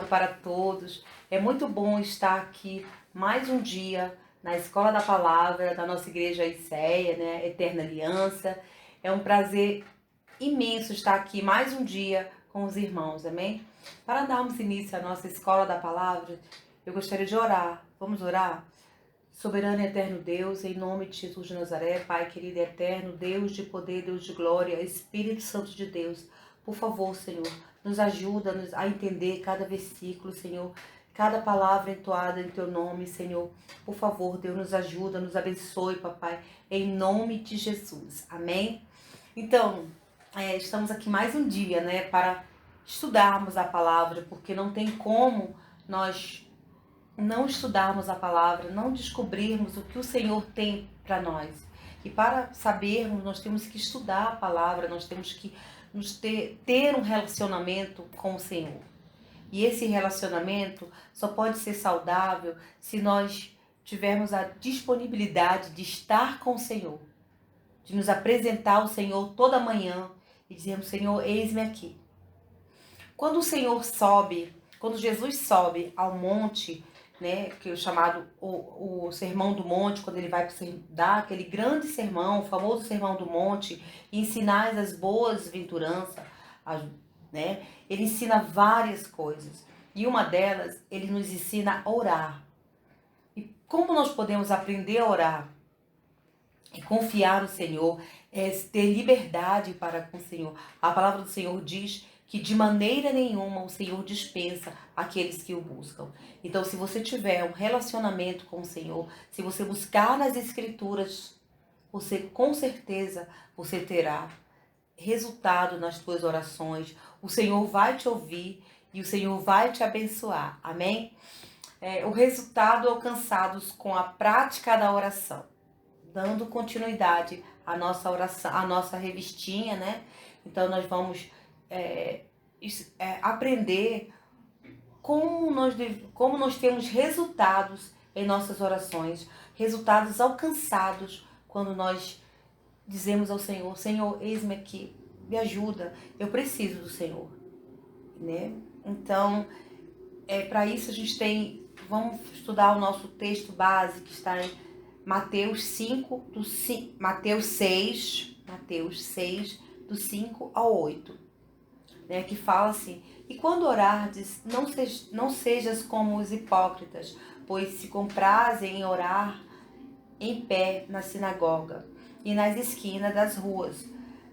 abençoado para todos. É muito bom estar aqui mais um dia na Escola da Palavra da nossa igreja ICEA, né? Eterna Aliança. É um prazer imenso estar aqui mais um dia com os irmãos, amém? Para darmos início à nossa Escola da Palavra, eu gostaria de orar. Vamos orar? Soberano e eterno Deus, em nome de Jesus de Nazaré, Pai querido e eterno, Deus de poder, Deus de glória, Espírito Santo de Deus, por favor, Senhor, nos ajuda a entender cada versículo, Senhor, cada palavra entoada em Teu nome, Senhor. Por favor, Deus, nos ajuda, nos abençoe, Papai, em nome de Jesus. Amém? Então, estamos aqui mais um dia, né, para estudarmos a palavra, porque não tem como nós não estudarmos a palavra, não descobrirmos o que o Senhor tem para nós. E para sabermos, nós temos que estudar a palavra, nós temos que ter um relacionamento com o Senhor. E esse relacionamento só pode ser saudável se nós tivermos a disponibilidade de estar com o Senhor, de nos apresentar ao Senhor toda manhã e dizermos: Senhor, eis-me aqui. Quando o Senhor sobe, quando Jesus sobe ao monte, né, que é o chamado o Sermão do Monte, quando ele vai dar aquele grande sermão, o famoso Sermão do Monte, e ensinar as boas-aventuranças, né, ele ensina várias coisas. E uma delas, ele nos ensina a orar. E como nós podemos aprender a orar? E confiar no Senhor, é ter liberdade para com o Senhor. A palavra do Senhor diz que de maneira nenhuma o Senhor dispensa aqueles que o buscam. Então, se você tiver um relacionamento com o Senhor, se você buscar nas Escrituras, você com certeza você terá resultado nas tuas orações. O Senhor vai te ouvir e o Senhor vai te abençoar. Amém? O resultado alcançados com a prática da oração. Dando continuidade à nossa oração, à nossa revistinha, né? Então, nós vamos aprender como nós temos resultados em nossas orações, resultados alcançados quando nós dizemos ao Senhor: Senhor, eis-me aqui, me ajuda, eu preciso do Senhor, né? Então, para isso vamos estudar o nosso texto base que está em Mateus 6, do 5 ao 8, né, que fala assim: e quando orardes, não sejas como os hipócritas, pois se comprazem em orar em pé na sinagoga e nas esquinas das ruas,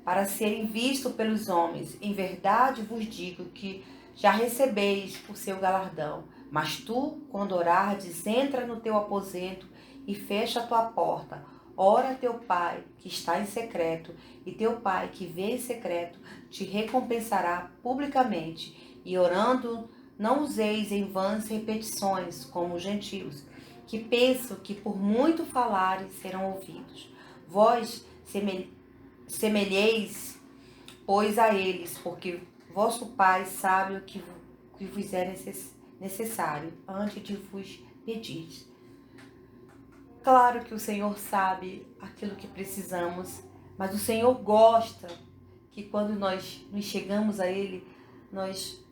para serem vistos pelos homens. Em verdade vos digo que já recebeis o seu galardão. Mas tu, quando orardes, entra no teu aposento e fecha a tua porta. Ora a teu Pai que está em secreto, e teu Pai que vê em secreto te recompensará publicamente. E orando, não useis em vãs repetições, como os gentios, que pensam que por muito falarem serão ouvidos. Vós semelheis, pois, a eles, porque vosso Pai sabe o que vos é necessário antes de vos pedir. Claro que o Senhor sabe aquilo que precisamos, mas o Senhor gosta que quando nós nos chegamos a Ele, nós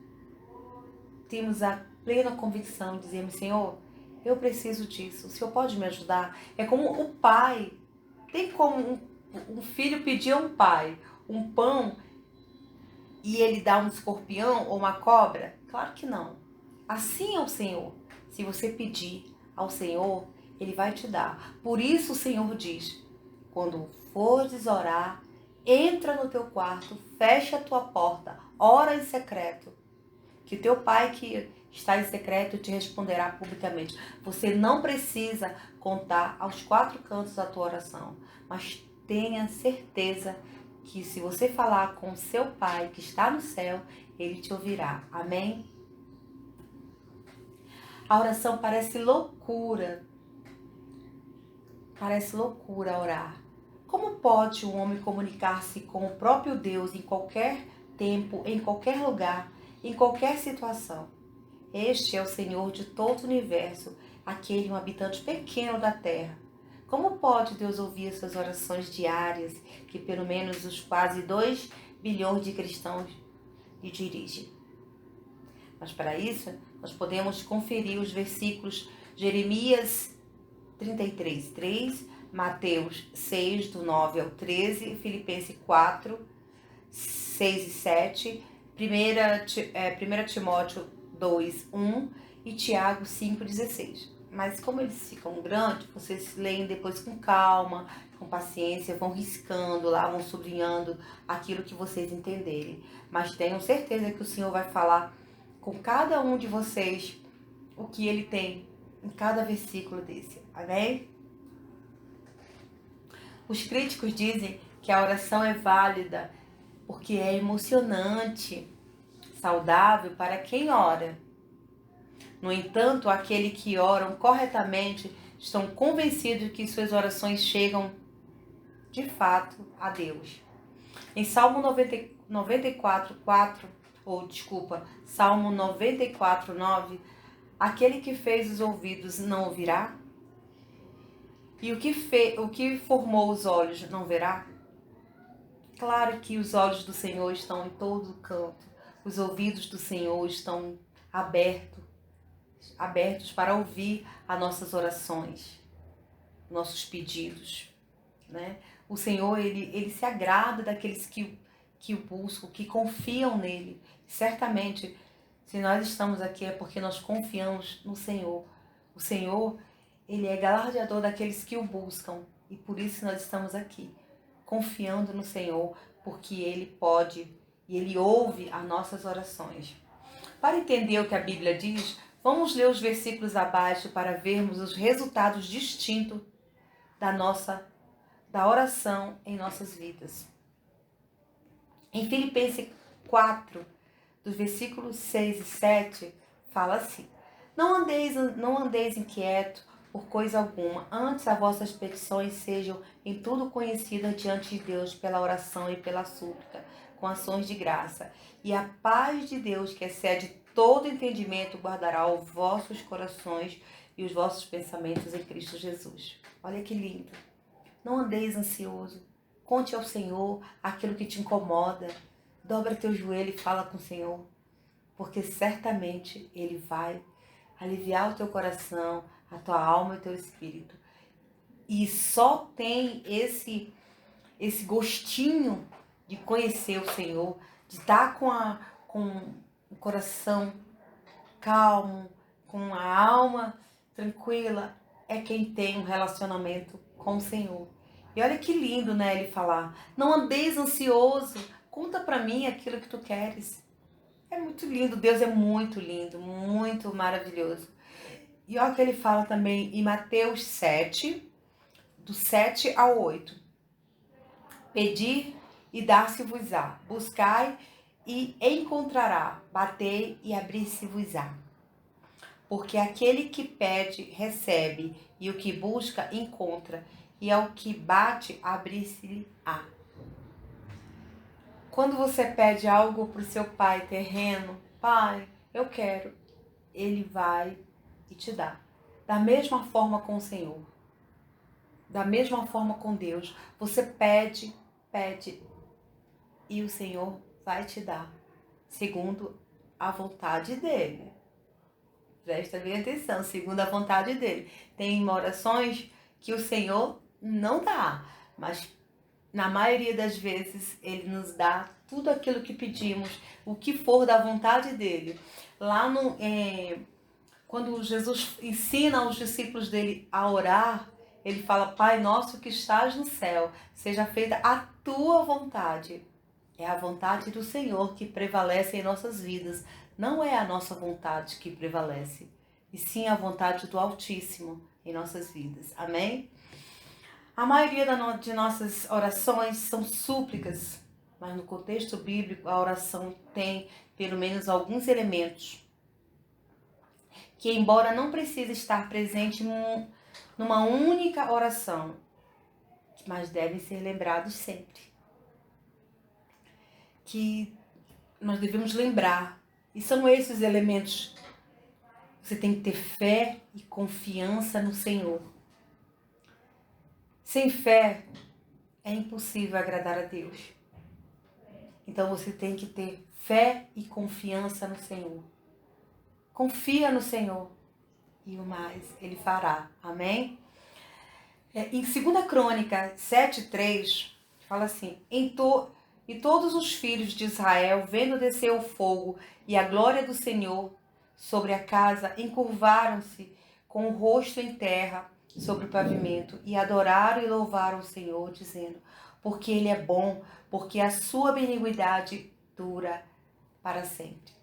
temos a plena convicção, dizemos: Senhor, eu preciso disso, o Senhor pode me ajudar? É como o pai, tem como um filho pedir a um pai um pão e ele dá um escorpião ou uma cobra? Claro que não. Assim é o Senhor. Se você pedir ao Senhor, Ele vai te dar. Por isso o Senhor diz: quando fores orar, entra no teu quarto, fecha a tua porta, ora em secreto, que teu Pai que está em secreto te responderá publicamente. Você não precisa contar aos quatro cantos da tua oração, mas tenha certeza que se você falar com seu Pai que está no céu, Ele te ouvirá. Amém? A oração parece loucura. Parece loucura orar. Como pode um homem comunicar-se com o próprio Deus em qualquer tempo, em qualquer lugar, em qualquer situação? Este é o Senhor de todo o universo, aquele um habitante pequeno da terra. Como pode Deus ouvir suas orações diárias, que pelo menos os quase 2 bilhões de cristãos lhe dirigem? Mas para isso, nós podemos conferir os versículos Jeremias 33:3, Mateus 6, do 9 ao 13, Filipenses 4, 6 e 7, 1 Timóteo 2, 1 e Tiago 5, 16. Mas como eles ficam grandes, vocês leem depois com calma, com paciência, vão riscando lá, vão sublinhando aquilo que vocês entenderem. Mas tenham certeza que o Senhor vai falar com cada um de vocês o que Ele tem em cada versículo desse. Amém? Os críticos dizem que a oração é válida porque é emocionante, saudável para quem ora. No entanto, aqueles que oram corretamente estão convencidos que suas orações chegam de fato a Deus. Em Salmo 94, 9, aquele que fez os ouvidos não ouvirá? E o que formou os olhos não verá? Claro que os olhos do Senhor estão em todo canto. Os ouvidos do Senhor estão abertos para ouvir as nossas orações, nossos pedidos, né? O Senhor, ele se agrada daqueles que o buscam, que confiam nele. Certamente, se nós estamos aqui é porque nós confiamos no Senhor. O Senhor, ele é galardoador daqueles que o buscam. E por isso nós estamos aqui, confiando no Senhor, porque Ele pode e Ele ouve as nossas orações. Para entender o que a Bíblia diz, vamos ler os versículos abaixo para vermos os resultados distintos da oração em nossas vidas. Em Filipenses 4, dos versículos 6 e 7, fala assim: Não andeis inquieto por coisa alguma, antes as vossas petições sejam em tudo conhecidas diante de Deus pela oração e pela súplica, com ações de graça. E a paz de Deus, que excede todo entendimento, guardará os vossos corações e os vossos pensamentos em Cristo Jesus. Olha que lindo. Não andeis ansioso. Conte ao Senhor aquilo que te incomoda. Dobra teu joelho e fala com o Senhor, porque certamente Ele vai aliviar o teu coração, a tua alma e o teu espírito. E só tem esse gostinho de conhecer o Senhor, de estar com o coração calmo, com a alma tranquila, é quem tem um relacionamento com o Senhor. E olha que lindo, né, ele falar: não andeis ansioso, conta pra mim aquilo que tu queres. É muito lindo, Deus é muito lindo, muito maravilhoso. E olha que ele fala também em Mateus 7, do 7 ao 8. Pedir e dar-se-vos-á, buscai e encontrará, batei e abrir-se-vos-á. Porque aquele que pede, recebe, e o que busca, encontra, e ao que bate, abrir-se-lhe-á. Quando você pede algo para o seu pai terreno, pai, eu quero, ele vai e te dá. Da mesma forma com o Senhor, da mesma forma com Deus, você pede e o Senhor vai te dar, segundo a vontade dele. Presta bem atenção, segundo a vontade dele. Tem orações que o Senhor não dá, mas na maioria das vezes ele nos dá tudo aquilo que pedimos, o que for da vontade dele. Lá quando Jesus ensina aos discípulos dele a orar, ele fala: Pai nosso que estás no céu, seja feita a tua vontade. É a vontade do Senhor que prevalece em nossas vidas. Não é a nossa vontade que prevalece, e sim a vontade do Altíssimo em nossas vidas. Amém? A maioria de nossas orações são súplicas, mas no contexto bíblico a oração tem pelo menos alguns elementos que, embora não precise estar presente numa única oração, mas devem ser lembrados sempre. Que nós devemos lembrar, e são esses elementos. Você tem que ter fé e confiança no Senhor. Sem fé é impossível agradar a Deus. Então você tem que ter fé e confiança no Senhor. Confia no Senhor e o mais Ele fará. Amém? Em 2 Crônica 7:3, fala assim: E todos os filhos de Israel, vendo descer o fogo e a glória do Senhor sobre a casa, encurvaram-se com o rosto em terra sobre o pavimento e adoraram e louvaram o Senhor, dizendo: porque Ele é bom, porque a sua benignidade dura para sempre.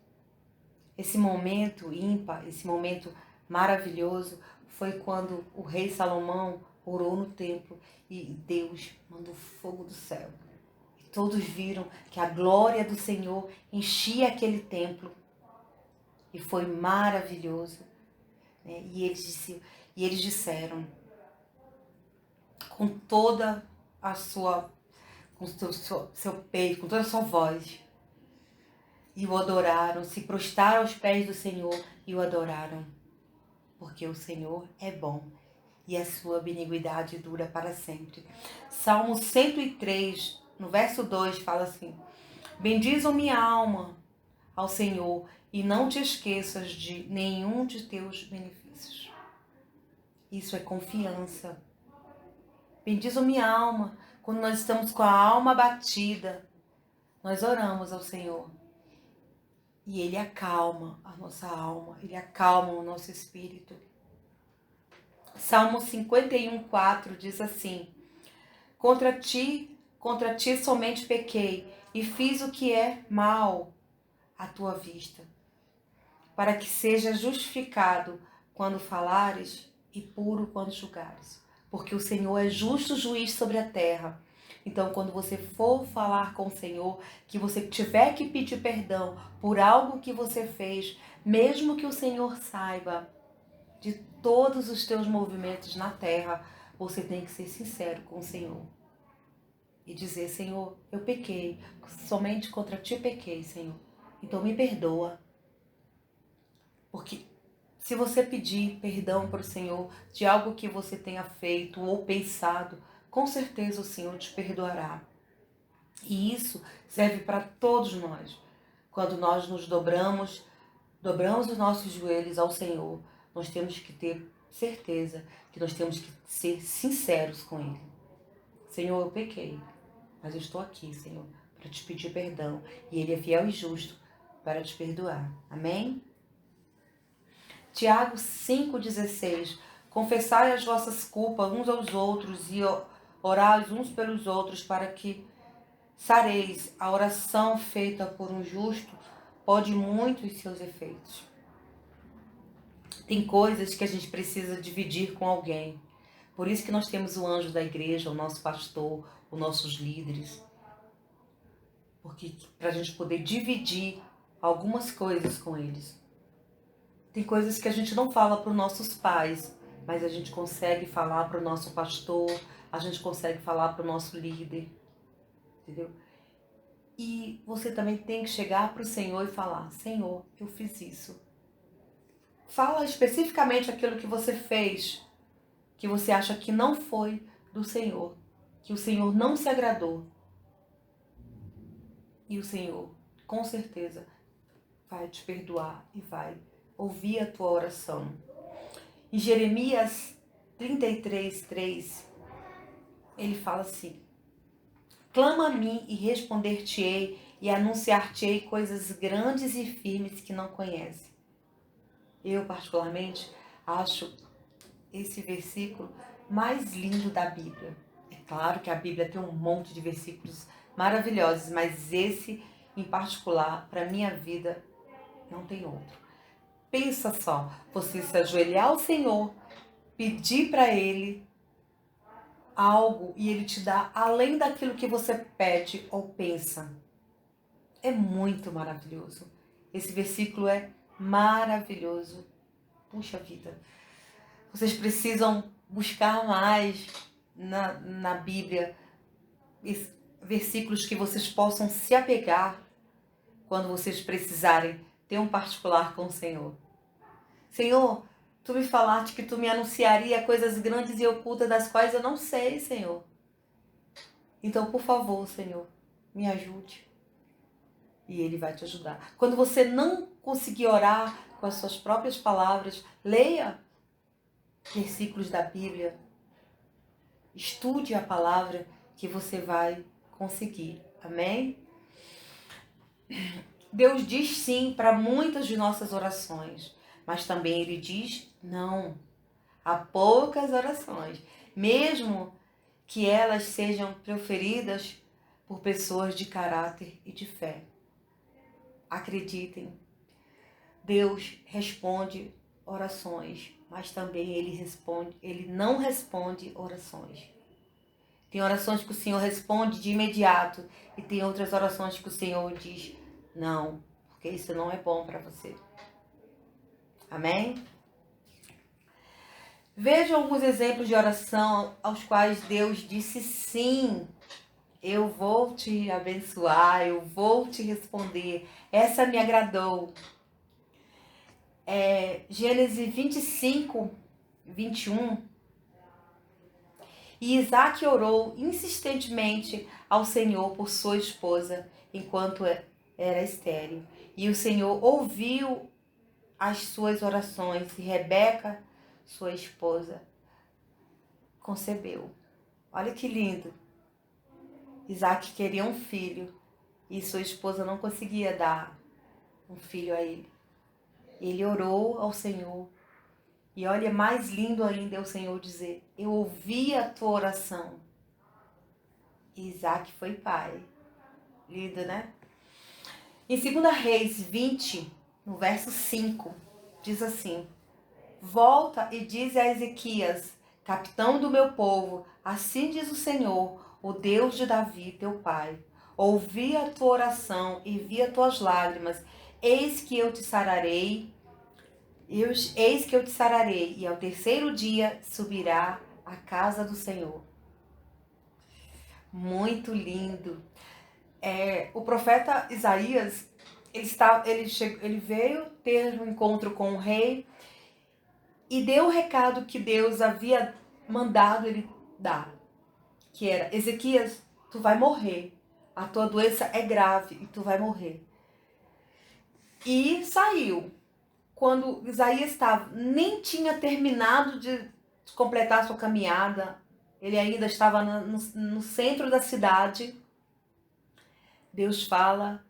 Esse momento ímpar, esse momento maravilhoso, foi quando o rei Salomão orou no templo e Deus mandou fogo do céu. E todos viram que a glória do Senhor enchia aquele templo. E foi maravilhoso. Né? E eles disseram, com toda a sua, com seu peito, com toda a sua voz, e o adoraram, se prostraram aos pés do Senhor e o adoraram. Porque o Senhor é bom e a sua benignidade dura para sempre. Salmo 103, no verso 2, fala assim: bendiz a minha alma ao Senhor e não te esqueças de nenhum de teus benefícios. Isso é confiança. Bendiz a minha alma. Quando nós estamos com a alma abatida, nós oramos ao Senhor. E Ele acalma a nossa alma, Ele acalma o nosso espírito. Salmo 51:4 diz assim: contra ti somente pequei, e fiz o que é mal à tua vista, para que seja justificado quando falares e puro quando julgares. Porque o Senhor é justo juiz sobre a terra. Então, quando você for falar com o Senhor, que você tiver que pedir perdão por algo que você fez, mesmo que o Senhor saiba de todos os teus movimentos na terra, você tem que ser sincero com o Senhor. E dizer: Senhor, eu pequei, somente contra ti pequei, Senhor. Então me perdoa. Porque se você pedir perdão para o Senhor de algo que você tenha feito ou pensado, com certeza o Senhor te perdoará. E isso serve para todos nós. Quando nós nos dobramos os nossos joelhos ao Senhor, nós temos que ter certeza que nós temos que ser sinceros com Ele. Senhor, eu pequei, mas eu estou aqui, Senhor, para te pedir perdão. E Ele é fiel e justo para te perdoar. Amém? Tiago 5,16. Confessai as vossas culpas uns aos outros e orai uns pelos outros para que sareis. A oração feita por um justo pode muito em seus efeitos. Tem coisas que a gente precisa dividir com alguém. Por isso que nós temos o anjo da igreja, o nosso pastor, os nossos líderes. Porque para a gente poder dividir algumas coisas com eles. Tem coisas que a gente não fala para os nossos pais, mas a gente consegue falar para o nosso pastor, a gente consegue falar para o nosso líder, entendeu? E você também tem que chegar para o Senhor e falar: Senhor, eu fiz isso. Fala especificamente aquilo que você fez, que você acha que não foi do Senhor, que o Senhor não se agradou. E o Senhor, com certeza, vai te perdoar e vai ouvir a tua oração. Em Jeremias 33:3, ele fala assim: clama a mim e responder-te-ei e anunciar-te-ei coisas grandes e firmes que não conhece. Eu, particularmente, acho esse versículo mais lindo da Bíblia. É claro que a Bíblia tem um monte de versículos maravilhosos, mas esse, em particular, para a minha vida, não tem outro. Pensa só, você se ajoelhar ao Senhor, pedir para Ele algo e Ele te dá além daquilo que você pede ou pensa. É muito maravilhoso. Esse versículo é maravilhoso. Puxa vida. Vocês precisam buscar mais na Bíblia versículos que vocês possam se apegar quando vocês precisarem ter um particular com o Senhor. Senhor, tu me falaste que tu me anunciaria coisas grandes e ocultas das quais eu não sei, Senhor. Então, por favor, Senhor, me ajude. e Ele vai te ajudar. Quando você não conseguir orar com as suas próprias palavras, leia versículos da Bíblia, estude a palavra que você vai conseguir. Amém? Deus diz sim para muitas de nossas orações, mas também Ele diz não. Há poucas orações, mesmo que elas sejam proferidas por pessoas de caráter e de fé. Acreditem, Deus responde orações, mas também Ele não responde orações. Tem orações que o Senhor responde de imediato e tem outras orações que o Senhor diz não, porque isso não é bom para você. Amém? Veja alguns exemplos de oração aos quais Deus disse sim. Eu vou te abençoar, eu vou te responder. Essa me agradou. Gênesis 25, 21. E Isaac orou insistentemente ao Senhor por sua esposa, enquanto era estéril. E o Senhor ouviu as suas orações e Rebeca, sua esposa, concebeu. Olha que lindo. Isaac queria um filho e sua esposa não conseguia dar um filho a ele. Ele orou ao Senhor. E olha, mais lindo ainda é o Senhor dizer: eu ouvi a tua oração. E Isaac foi pai. Lindo, né? Em 2 Reis 20, no verso 5, diz assim: volta e dize a Ezequias, capitão do meu povo, assim diz o Senhor, o Deus de Davi, teu pai. Ouvi a tua oração e vi as tuas lágrimas. Eis que eu te sararei, e ao terceiro dia subirá à casa do Senhor. Muito lindo. O profeta Isaías, ele veio ter um encontro com o rei e deu o recado que Deus havia mandado ele dar, que era: Ezequias, tu vai morrer, a tua doença é grave e tu vai morrer. E saiu. Quando Isaías nem tinha terminado de completar sua caminhada, ele ainda estava no centro da cidade. Deus fala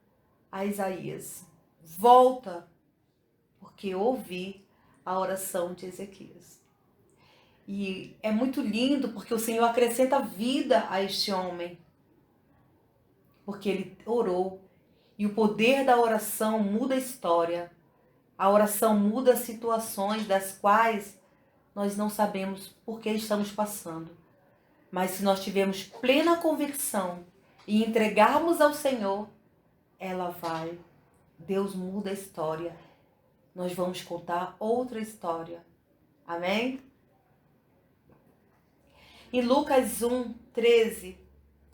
a Isaías: volta, porque eu ouvi a oração de Ezequias. E é muito lindo porque o Senhor acrescenta vida a este homem, porque ele orou. E o poder da oração muda a história. A oração muda situações das quais nós não sabemos por que estamos passando. Mas se nós tivermos plena convicção e entregarmos ao Senhor, Deus muda a história. Nós vamos contar outra história. Amém? Em Lucas 1, 13,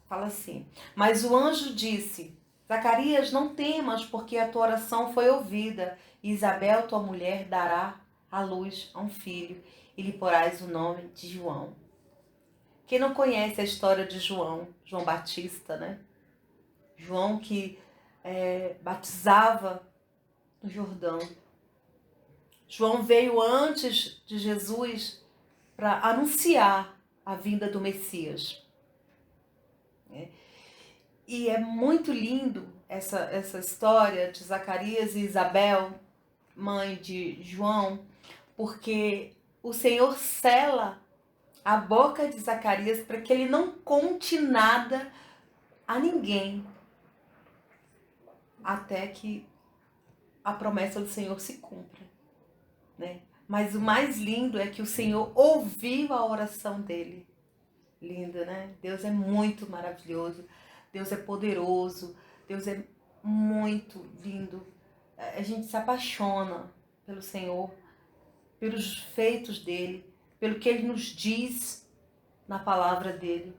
fala assim: mas o anjo disse: Zacarias, não temas, porque a tua oração foi ouvida. E Isabel, tua mulher, dará à luz a um filho, e lhe porás o nome de João. Quem não conhece a história de João Batista, né? João que batizava no Jordão. João veio antes de Jesus para anunciar a vinda do Messias. E é muito lindo essa história de Zacarias e Isabel, mãe de João, porque o Senhor sela a boca de Zacarias para que ele não conte nada a ninguém, até que a promessa do Senhor se cumpra, né? Mas o mais lindo é que o Senhor ouviu a oração dele. Lindo, né? Deus é muito maravilhoso, Deus é poderoso, Deus é muito lindo. A gente se apaixona pelo Senhor, pelos feitos dele, pelo que ele nos diz na palavra dele,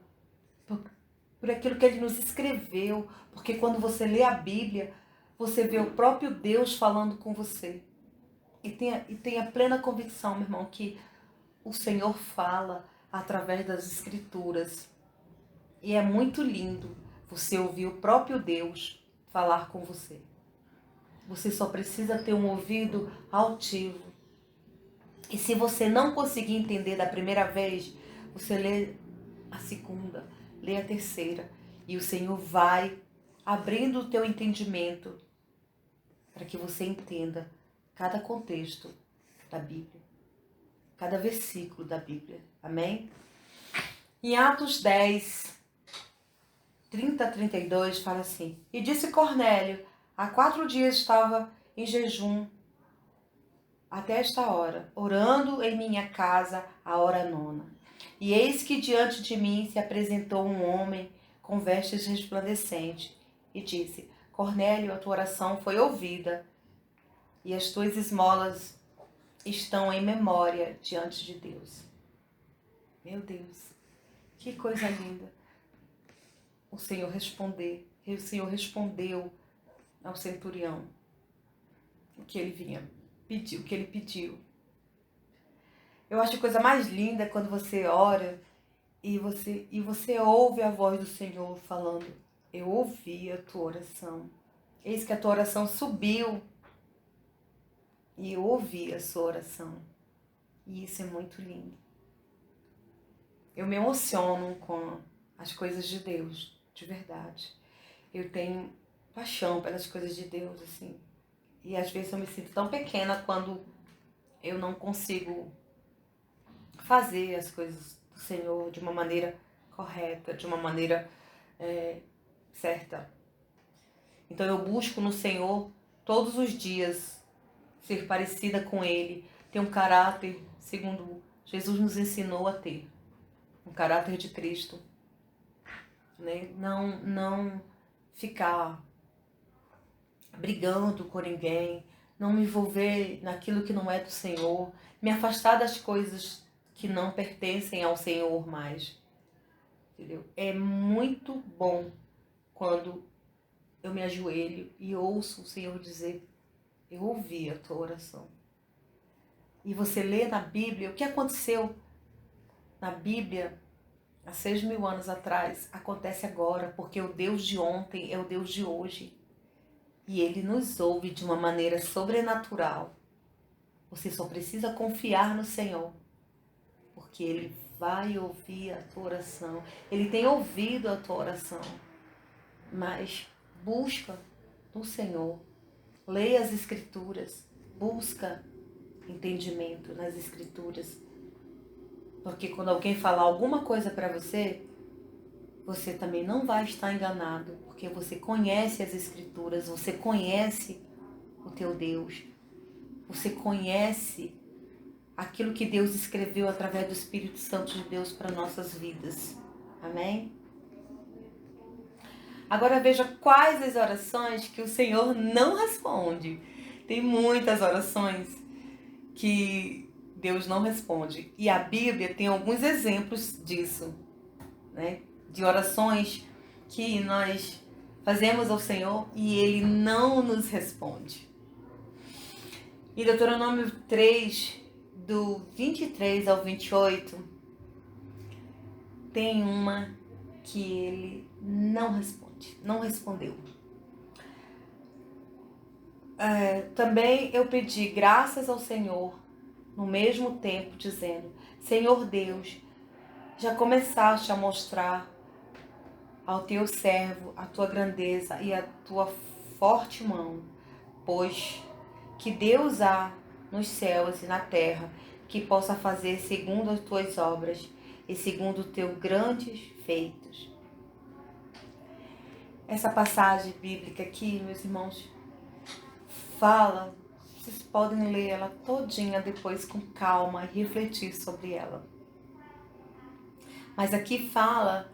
por aquilo que ele nos escreveu, porque quando você lê a Bíblia, você vê o próprio Deus falando com você. E tenha plena convicção, meu irmão, que o Senhor fala através das Escrituras. E é muito lindo você ouvir o próprio Deus falar com você. Você só precisa ter um ouvido altivo. E se você não conseguir entender da primeira vez, você lê a segunda, lê a terceira. E o Senhor vai abrindo o teu entendimento para que você entenda cada contexto da Bíblia, cada versículo da Bíblia. Amém? Em Atos 10, 30 a 32, fala assim: E disse Cornélio, há 4 dias estava em jejum até esta hora, orando em minha casa a hora 9. E eis que diante de mim se apresentou um homem com vestes resplandecentes e disse: Cornélio, a tua oração foi ouvida e as tuas esmolas estão em memória diante de Deus. Meu Deus, que coisa linda. O Senhor respondeu ao centurião o que ele pediu. Eu acho a coisa mais linda quando você ora e você ouve a voz do Senhor falando: eu ouvi a tua oração. Eis que a tua oração subiu e eu ouvi a sua oração. E isso é muito lindo. Eu me emociono com as coisas de Deus, de verdade. Eu tenho paixão pelas coisas de Deus, assim. E às vezes eu me sinto tão pequena quando eu não consigo fazer as coisas do Senhor de uma maneira correta, de uma maneira certa. Então eu busco no Senhor todos os dias ser parecida com Ele, ter um caráter segundo Jesus nos ensinou a ter, um caráter de Cristo, né? Não ficar brigando com ninguém, não me envolver naquilo que não é do Senhor, me afastar das coisas que não pertencem ao Senhor mais, entendeu? É muito bom quando eu me ajoelho e ouço o Senhor dizer: eu ouvi a tua oração. E você lê na Bíblia o que aconteceu na Bíblia há 6.000 anos atrás, acontece agora, porque o Deus de ontem é o Deus de hoje. E Ele nos ouve de uma maneira sobrenatural. Você só precisa confiar no Senhor, porque Ele vai ouvir a tua oração. Ele tem ouvido a tua oração. Mas busca no Senhor. Leia as Escrituras. Busca entendimento nas Escrituras. Porque quando alguém falar alguma coisa para você, você também não vai estar enganado, porque você conhece as Escrituras, você conhece o teu Deus, você conhece aquilo que Deus escreveu através do Espírito Santo de Deus para nossas vidas. Amém? Agora veja quais as orações que o Senhor não responde. Tem muitas orações que Deus não responde. E a Bíblia tem alguns exemplos disso, né? De orações que nós fazemos ao Senhor e Ele não nos responde. Em Deuteronômio 3, do 23 ao 28, tem uma que Ele não responde, não respondeu. Também eu pedi graças ao Senhor no mesmo tempo, dizendo: Senhor Deus, já começaste a mostrar ao teu servo a tua grandeza e a tua forte mão, pois que Deus há nos céus e na terra que possa fazer segundo as tuas obras e segundo os teus grandes feitos. Essa passagem bíblica aqui, meus irmãos, fala, vocês podem ler ela todinha depois com calma e refletir sobre ela. Mas aqui fala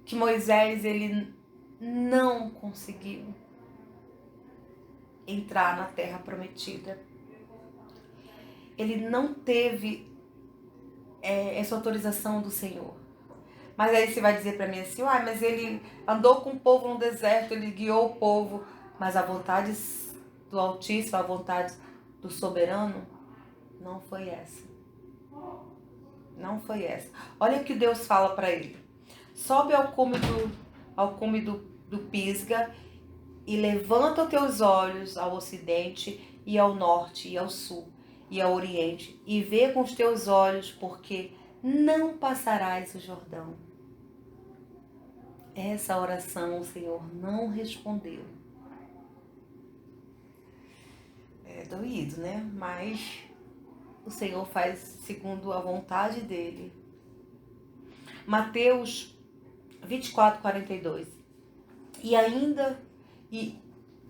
que Moisés, ele não conseguiu entrar na terra prometida. Ele não teve essa autorização do Senhor. Mas aí você vai dizer para mim assim: mas ele andou com o povo no deserto, ele guiou o povo, mas a vontade do Altíssimo, a vontade do Soberano, não foi essa. Não foi essa. Olha o que Deus fala para ele: sobe ao cume do Pisga E levanta os teus olhos ao ocidente e ao norte e ao sul e ao oriente, e vê com os teus olhos, porque não passarás o Jordão. Essa oração o Senhor não respondeu. É doído, né? Mas o Senhor faz segundo a vontade dele. Mateus 24, 42.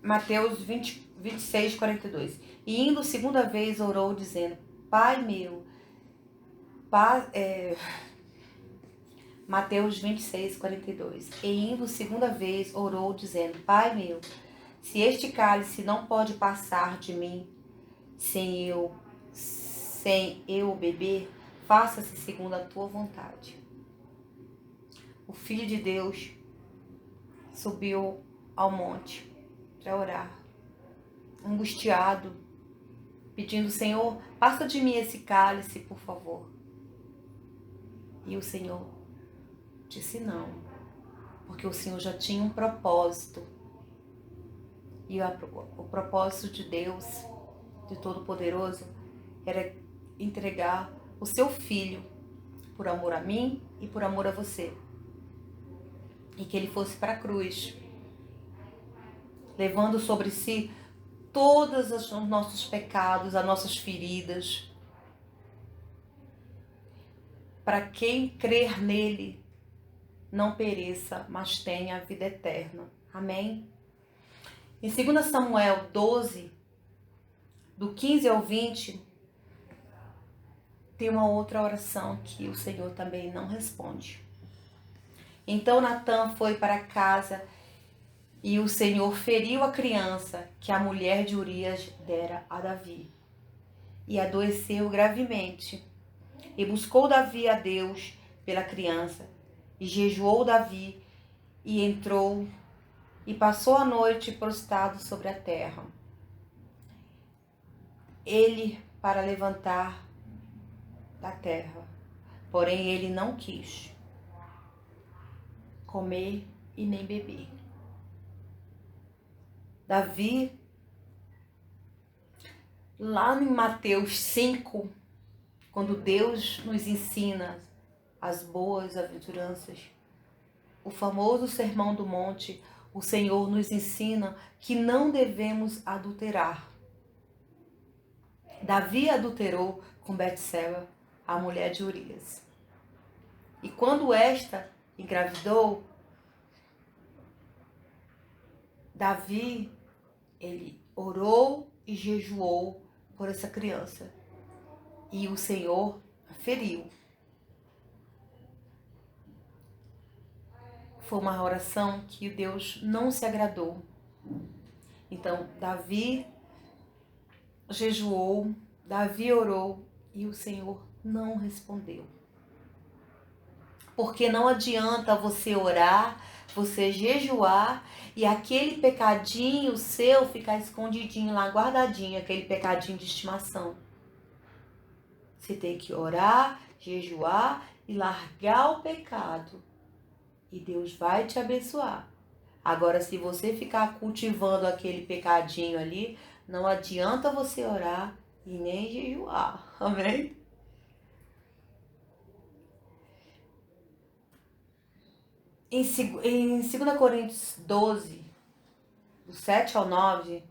Mateus 26, 42. E indo segunda vez orou, dizendo: Pai meu, Mateus 26, 42. E indo segunda vez orou, dizendo: Pai meu, se este cálice não pode passar de mim sem eu beber, faça-se segundo a tua vontade. O Filho de Deus subiu ao monte para orar, angustiado, pedindo: Senhor, passa de mim esse cálice, por favor. E o Senhor disse não, porque o Senhor já tinha um propósito. E o propósito de Deus, de Todo-Poderoso, era entregar o seu Filho por amor a mim e por amor a você. E que ele fosse para a cruz, levando sobre si todos os nossos pecados, as nossas feridas. Para quem crer nele, não pereça, mas tenha a vida eterna. Amém? Em 2 Samuel 12, do 15 ao 20, tem uma outra oração que o Senhor também não responde. Então Natã foi para casa e o Senhor feriu a criança que a mulher de Urias dera a Davi. E adoeceu gravemente. E buscou Davi a Deus pela criança. E jejuou Davi e entrou e passou a noite prostrado sobre a terra. Ele para levantar da terra. Porém ele não quis comer e nem beber. Davi, lá em Mateus 5, quando Deus nos ensina as boas aventuranças, o famoso Sermão do Monte, o Senhor nos ensina que não devemos adulterar. Davi adulterou com Betseba, a mulher de Urias. E quando esta engravidou, Davi, ele orou e jejuou por essa criança. E o Senhor feriu. Foi uma oração que Deus não se agradou. Então, Davi jejuou, Davi orou e o Senhor não respondeu. Porque não adianta você orar, você jejuar e aquele pecadinho seu ficar escondidinho lá, guardadinho, aquele pecadinho de estimação. Você tem que orar, jejuar e largar o pecado. E Deus vai te abençoar. Agora, se você ficar cultivando aquele pecadinho ali, não adianta você orar e nem jejuar. Amém? Em 2 Coríntios 12, do 7 ao 9,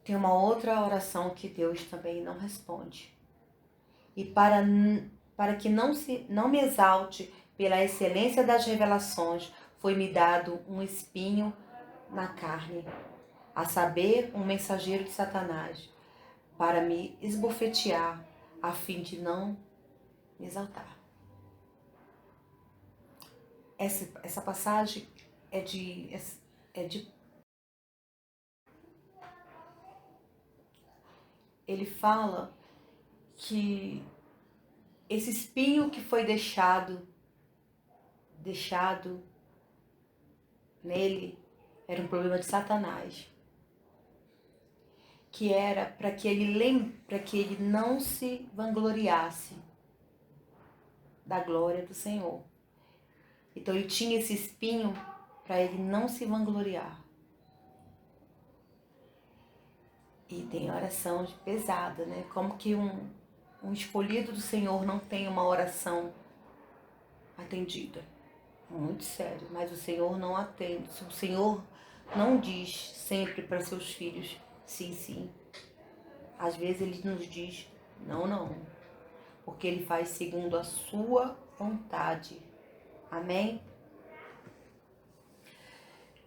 tem uma outra oração que Deus também não responde. E para que não me exalte pela excelência das revelações, foi-me dado um espinho na carne, a saber, um mensageiro de Satanás, para me esbofetear, a fim de não me exaltar. Essa passagem é de ele fala que esse espinho que foi deixado nele era um problema de Satanás, que era para que ele não se vangloriasse da glória do Senhor. Então ele tinha esse espinho para ele não se vangloriar. E tem oração pesada, né? Como que um escolhido do Senhor não tem uma oração atendida? Muito sério, mas o Senhor não atende. O Senhor não diz sempre para seus filhos sim, sim. Às vezes ele nos diz não, não. Porque ele faz segundo a sua vontade. Amém?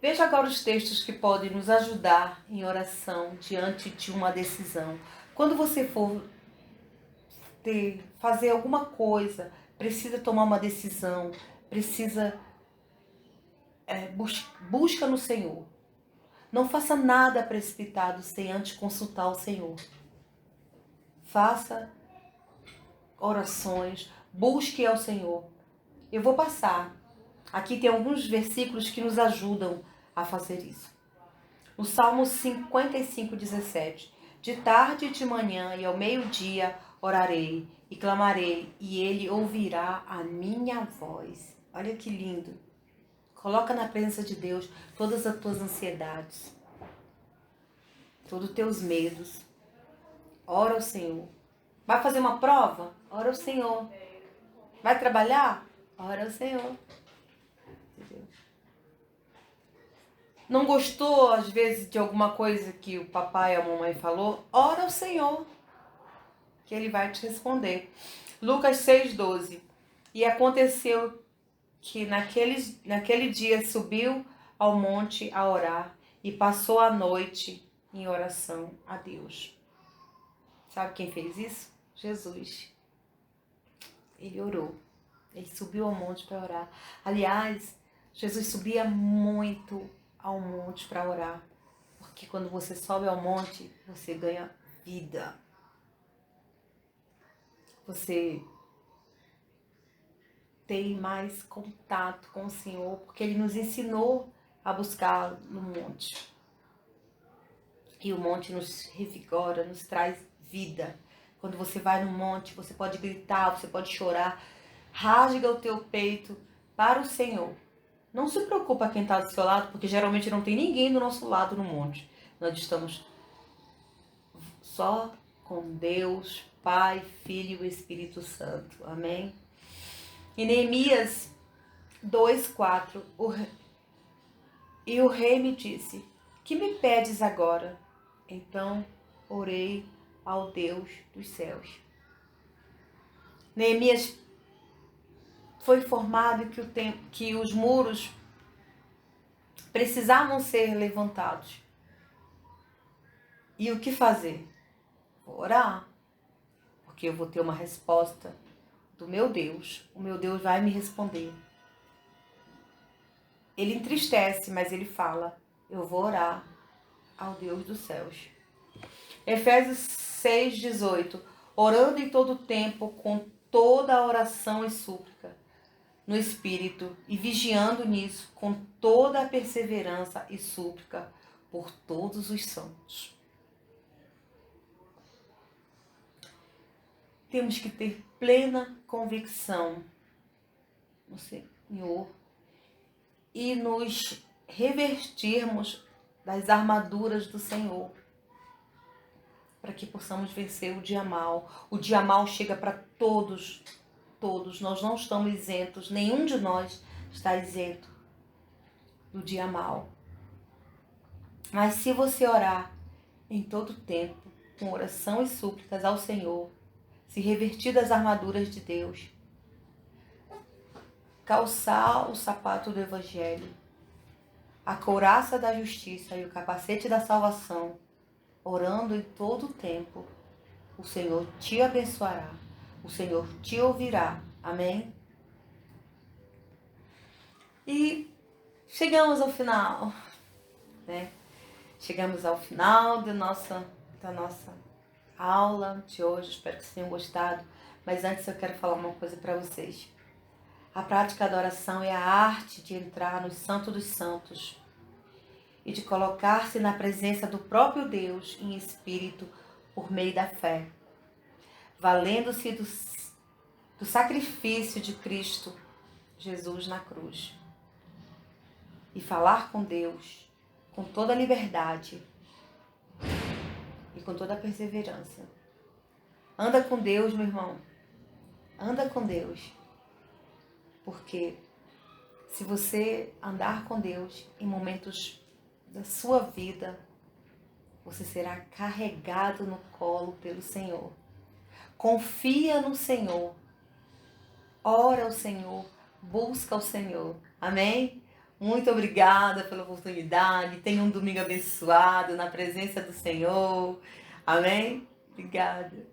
Veja agora os textos que podem nos ajudar em oração diante de uma decisão. Quando você for fazer alguma coisa, precisa tomar uma decisão, precisa busca no Senhor. Não faça nada precipitado sem antes consultar o Senhor. Faça orações, busque ao Senhor. Eu vou passar. Aqui tem alguns versículos que nos ajudam a fazer isso. No Salmo 55:17. De tarde e de manhã e ao meio-dia orarei e clamarei, e ele ouvirá a minha voz. Olha que lindo. Coloca na presença de Deus todas as tuas ansiedades, todos os teus medos. Ora ao Senhor. Vai fazer uma prova? Ora ao Senhor. Vai trabalhar? Ora ao Senhor. Entendeu? Não gostou, às vezes, de alguma coisa que o papai e a mamãe falou? Ora ao Senhor, que ele vai te responder. Lucas 6:12. E aconteceu que naquele dia subiu ao monte a orar e passou a noite em oração a Deus. Sabe quem fez isso? Jesus. Ele orou. Ele subiu ao monte para orar. Aliás, Jesus subia muito ao monte para orar. Porque quando você sobe ao monte, você ganha vida. Você tem mais contato com o Senhor, porque Ele nos ensinou a buscar no monte. E o monte nos revigora, nos traz vida. Quando você vai no monte, você pode gritar, você pode chorar. Rasga o teu peito para o Senhor. Não se preocupa quem está do seu lado, porque geralmente não tem ninguém do nosso lado no monte. Nós estamos só com Deus, Pai, Filho e Espírito Santo. Amém? Em Neemias 2:4, e o rei me disse: que me pedes agora? Então orei ao Deus dos céus. Neemias foi informado que os muros precisavam ser levantados. E o que fazer? Vou orar, porque eu vou ter uma resposta do meu Deus. O meu Deus vai me responder. Ele entristece, mas ele fala: eu vou orar ao Deus dos céus. Efésios 6:18. Orando em todo tempo, com toda a oração e súplica, no Espírito, e vigiando nisso, com toda a perseverança e súplica, por todos os santos. Temos que ter plena convicção no Senhor e nos revestirmos das armaduras do Senhor, para que possamos vencer o dia mal. O dia mal chega para todos, nós não estamos isentos, nenhum de nós está isento do dia mal. Mas se você orar em todo tempo, com oração e súplicas ao Senhor, se revestir das armaduras de Deus, calçar o sapato do Evangelho, a couraça da justiça e o capacete da salvação, orando em todo o tempo, o Senhor te abençoará, o Senhor te ouvirá. Amém? E chegamos ao final, né? Chegamos ao final da nossa aula de hoje. Espero que vocês tenham gostado. Mas antes eu quero falar uma coisa para vocês. A prática da oração é a arte de entrar no Santo dos Santos e de colocar-se na presença do próprio Deus em espírito por meio da fé, valendo-se do sacrifício de Cristo Jesus na cruz. E falar com Deus com toda a liberdade, e com toda a perseverança. Anda com Deus, meu irmão. Anda com Deus. Porque se você andar com Deus em momentos da sua vida, você será carregado no colo pelo Senhor. Confia no Senhor. Ora ao Senhor. Busca ao Senhor. Amém? Muito obrigada pela oportunidade. Tenha um domingo abençoado na presença do Senhor. Amém? Obrigada.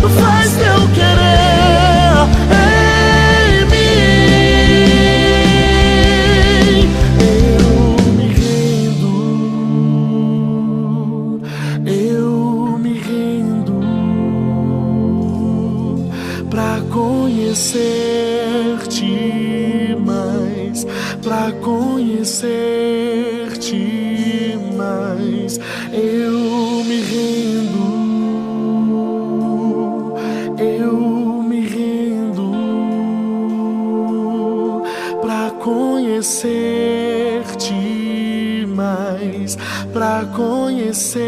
faz teu querer em mim. Eu me rendo pra conhecer-te mais, pra conhecer-te mais. Eu me rendo pra conhecer-te mais, pra conhecer-te